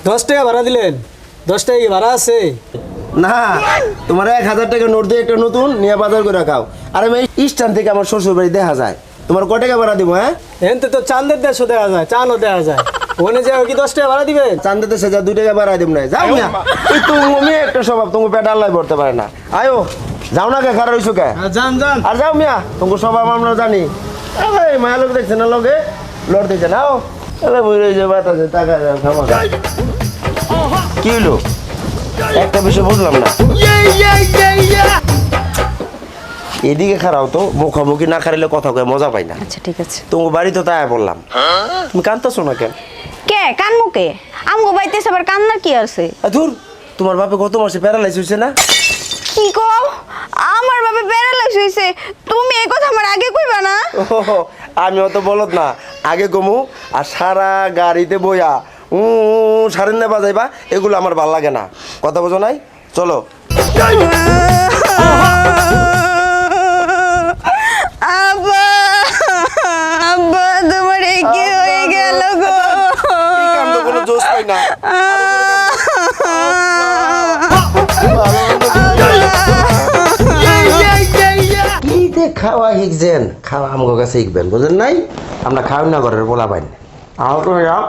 10 টাকা ভাড়া দিলেন? 10 টাকা কি ভাড়া আছে? না, তোমার 1000 টাকা নোট দিয়ে একটা নতুন নিয়ে বাজার করে খাও। আর আমি স্ট্যান্ড থেকে আমার শ্বশুর বাড়ি দেখা যায়। তোমার কয় টাকা ভাড়া দিব? হ্যাঁ, এনতে তো চাঁদের দেশও দেওয়া যায়, চানও দেওয়া যায়। ওখানে যাও কি 10 টাকা ভাড়া দিবেন? চান্দাতে সে যা 2 টাকা ভাড়া দিব না। যাও না, এই তুমি একটা স্বভাব, তুমি পেট আল্লাহ ভরতে পারে না। আয়ো যাও না, কে খারাপ হইছো কে? যান যান। আর যাও মিয়া, তোমার স্বভাব আমরা জানি। এই মায়া লোক দেখছে না, লগে লড় দিচ্ছে না। এলে বই যে বাতাসে টাকা খাওয়া কি হইলো? একটা বিষয় বুঝলাম না। এদিকে খারাও তো, মুখামুখি না খারাইলে কথা কয়ে মজা পাই না। আচ্ছা ঠিক আছে। তোমার বাড়ি তো তাই বললাম, তুমি কান্দতেছো না কেন? কে কানমু কে? আমগো বাইতে সবার কান্নার কি আছে? ধুর, তোমার বাপে গত মাসে প্যারালাইজ হয়েছে না? কি কও? আমার বাবা প্যারালাইজ হইছে? তুমি এই কথা আমার আগে কইবা না? আমি অত বলত না, আগে কমু। আর সারা গাড়িতে বইয়া সারেন না বাজাইবা, এগুলো আমার ভাল লাগে না। কথা বোঝো নাই? চলো। আব্বা আব্বা তোমার এই কি হয়ে গেল গো? কোনো জোশ পাই না। কি যে খাওয়া শিখছেন, খাওয়া আমগো কাছে শিখবেন, বুঝেন নাই? আমরা খাওয়া না ঘরের বলা পাই না। আও তো যাও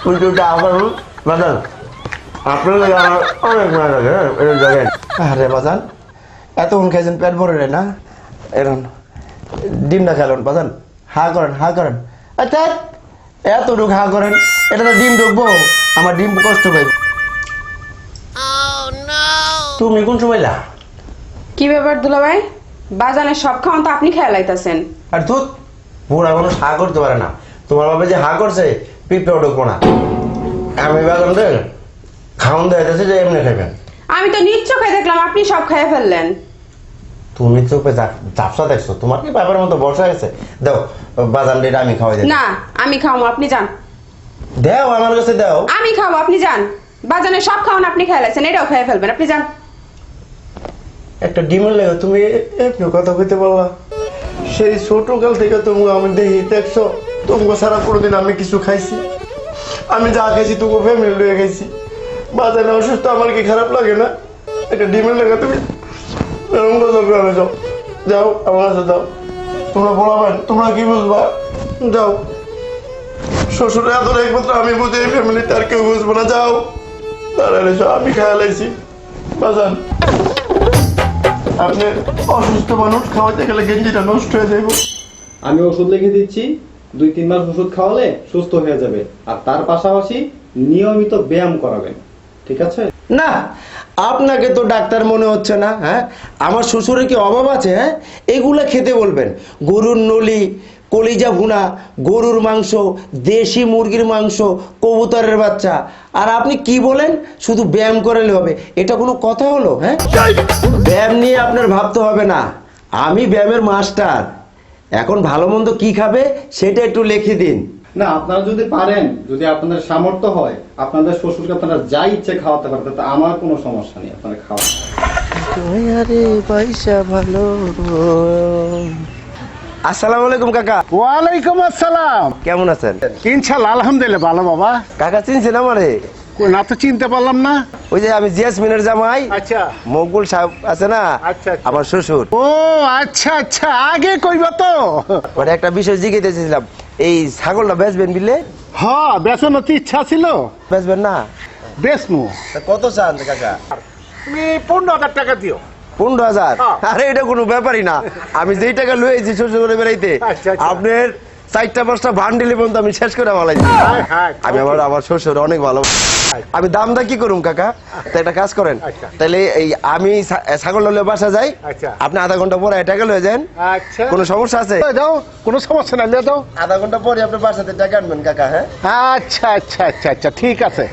উল্টোটা আবার বাজান আপনার আমার অনেক মায়া লাগে। এটা দেখেন, আরে বাজান এতক্ষণ খাইছেন, পেট ভরে না? এরকম ডিমটা খেলেন বাজান, হা করেন হা করেন। আচ্ছা এতটুকু হা করেন, এটা তো ডিম ঢুকবো, আমার ডিম কষ্ট পাইব। তুমি কোন সময় লা? কি ব্যাপার দুলাভাই? বাজানের সব খাওয়ান তো আপনি খেয়াল আইতাছেন। আর তুই বুড়া মানুষ হা করতে পারে না। তোমার বাবা যে হা করছে, পিঁপড়েও ঢুকবো না। আমি বাজান রে খাওয়ান দেখাইতেছে যে এমনি খাইবেন। আমি তো নিজ চোখে দেখলাম আপনি সব খেয়ে ফেললেন। তুমি চোখে ঝাপসা দেখছো, তোমার কি বাপের মতো বর্ষা গেছে? দাও বাজান রে, আমি খাওয়াই দেব। না আমি খাওয়াবো, আপনি যান। দাও আমার কাছে দাও। আমি খাবো, আপনি যান। বাজানের সব খাওয়ান আপনি খেয়ে লাইছেন, এটাও খেয়ে ফেলবেন, আপনি যান। একটা ডিমের লেগে তুমি একটু কথা কইতে পারলা? সেই ছোটকাল থেকে তুমি আমি দেখি দেখছো, তোমাকে সারা কোনোদিন আমি কিছু খাইছি? আমি যা খাইছি তুমি ফ্যামিলি লয়ে খাইছি। বাজারে অসুস্থ, আমার কি খারাপ লাগে না? একটা ডিমের লেগে তুমি এরকম কথা গ্রামে যাও, যাও আমার কাছে যাও। তোমরা বলাবেন, তোমরা কি বুঝবা? যাও। শ্বশুরে এত একমাত্র আমি বুঝি, এই ফ্যামিলিতে আর কেউ বুঝবো না। যাও দাঁড়ালে আমি খেয়াল আইছি। বাজান আপনি অসুস্থ মানুষ, খাওয়াতে গেলে গেঞ্জিটা নষ্ট হয়ে যাইব। আমি ওষুধ লিখে দিচ্ছি, 2-3 মাস ওষুধ খাওয়ালে সুস্থ হয়ে যাবে। আর তার পাশাপাশি নিয়মিত ব্যায়াম করাবেন, ঠিক আছে? না, আপনাকে তো ডাক্তার মনে হচ্ছে না। হ্যাঁ, আমার শ্বশুরের কি অভাব আছে? হ্যাঁ, এগুলা খেতে বলবেন। গরুর নলি, কলিজা ভুনা, গরুর মাংস, দেশি মুরগির মাংস, কবুতরের বাচ্চা। আর আপনি কি বলেন শুধু ব্যায়াম করালে হবে? এটা কোনো কথা হলো? হ্যাঁ, ব্যায়াম নিয়ে আপনার ভাবতে হবে না, আমি ব্যায়ামের মাস্টার। এখন ভালো মন্দ কি খাবে সেটা একটু লিখে দিন। না, আপনারা যদি পারেন, যদি আপনাদের সামর্থ্য হয়, আপনাদের শ্বশুরকে আপনারা যা ইচ্ছে খাওয়াতে পারেন, তাতে আমার কোনো সমস্যা নেই, আপনারা খাওয়ান। আসসালামু আলাইকুম কাকা। ওয়ালাইকুম আসসালাম। কেমন আছেন? ইনশাআল্লাহ আলহামদুলিল্লাহ ভালো বাবা। কাকা চিনছেন আমারে? কই না তো চিনতে পারলাম না। ওই যে আমি জিয়াসমিনের জামাই, আচ্ছা মকবুল সাহেব আছে না, আচ্ছা, আচ্ছা। আমার শ্বশুর। ও আচ্ছা আচ্ছা, আগে কইবা তো। মানে একটা বিষয় জিজ্ঞেসছিলাম, এই ছাগলটা বেচবেন বিলে? হ্যাঁ বেচনের তো ইচ্ছা ছিল। বেচবেন না? বেচমু। কত চান কাকা? তুমি 15,000 টাকা দিও। 15,000? হ্যাঁ। আরে এটা কোনো ব্যাপারই না। আমি যেই টাকা লয়েছি শ্বশুর করে বেড়াইতে, আচ্ছা, আচ্ছা। আপনার 4টা-5টা ভান্ডিলে পর্যন্ত আমি শেষ করে বলাইছি। হ্যাঁ, হ্যাঁ, আমি আমার শ্বশুর অনেক ভালো। আমি দামটা কি করুম কাকা? তো একটা কাজ করেন, আচ্ছা। তাহলে এই আমি ছাগল লয়ে বাসা যাই, আচ্ছা। আপনি আধা ঘন্টা পরে টাকা লয়ে যান। আচ্ছা কোনো সমস্যা আছে? দাও, কোনো সমস্যা নাই, দাও। আধা ঘন্টা পরে আপনি বাসাতে টাকা আনবেন কাকা। হ্যাঁ আচ্ছা আচ্ছা আচ্ছা আচ্ছা, ঠিক আছে।